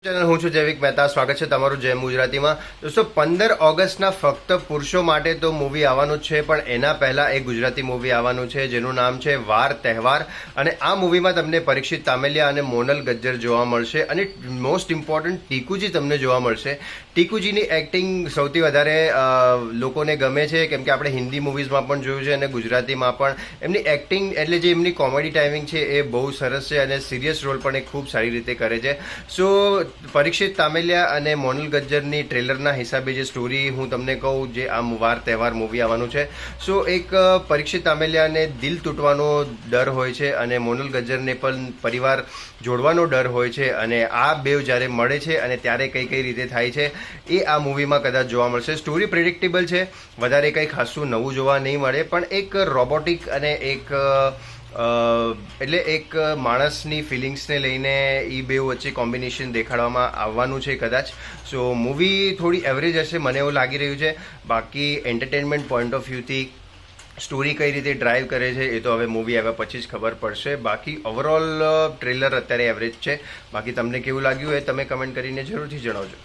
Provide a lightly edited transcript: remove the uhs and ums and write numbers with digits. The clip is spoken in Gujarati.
ચેનલ હું છું જૈવિક મહેતા. સ્વાગત છે તમારું જેમ ગુજરાતીમાં. દોસ્તો 15 ઓગસ્ટના ફક્ત પુરુષો માટે તો મૂવી આવવાનું જ છે, પણ એના પહેલાં એક ગુજરાતી મૂવી આવવાનું છે જેનું નામ છે વાર તહેવાર. અને આ મૂવીમાં તમને પરીક્ષિત તામેલિયા અને મોનલ ગજ્જર જોવા મળશે અને મોસ્ટ ઇમ્પોર્ટન્ટ ટીકુજી તમને જોવા મળશે. ટીકુજીની એક્ટિંગ સૌથી વધારે લોકોને ગમે છે, કેમ કે આપણે હિન્દી મૂવીઝમાં પણ જોયું છે અને ગુજરાતીમાં પણ એમની એક્ટિંગ એટલે જે એમની કોમેડી ટાઈમિંગ છે એ બહુ સરસ છે અને સિરિયસ રોલ પણ એ ખૂબ સારી રીતે કરે છે. સો પરીક્ષિત તામેલિયા અને મોનલ ગજ્જરની ટ્રેલરના હિસાબે જે સ્ટોરી હું તમને કહું, જે આ વાર તહેવાર મૂવી આવવાનું છે. સો એક પરીક્ષિત તામેલિયાને દિલ તૂટવાનો ડર હોય છે અને મોનલ ગજ્જરને પણ પરિવાર જોડવાનો ડર હોય છે, અને આ બેવ જ્યારે મળે છે અને ત્યારે કઈ કઈ રીતે થાય છે એ આ મૂવીમાં કદાચ જોવા મળશે. સ્ટોરી પ્રિડિક્ટેબલ છે, વધારે કંઈ ખાસું નવું જોવા નહીં મળે, પણ એક રોબોટિક અને એક એટલે એક માણસની ફિલિંગ્સને લઈને એ બે વચ્ચે કોમ્બિનેશન દેખાડવામાં આવવાનું છે કદાચ. સો મૂવી થોડી એવરેજ હશે મને એવું લાગી રહ્યું છે. બાકી એન્ટરટેનમેન્ટ પોઈન્ટ ઓફ વ્યૂથી સ્ટોરી કઈ રીતે ડ્રાઈવ કરે છે એ તો હવે મૂવી આવ્યા પછી જ ખબર પડશે. બાકી ઓવરઓલ ટ્રેલર અત્યારે એવરેજ છે. બાકી તમને કેવું લાગ્યું એ તમે કમેન્ટ કરીને જરૂરથી જણાવજો.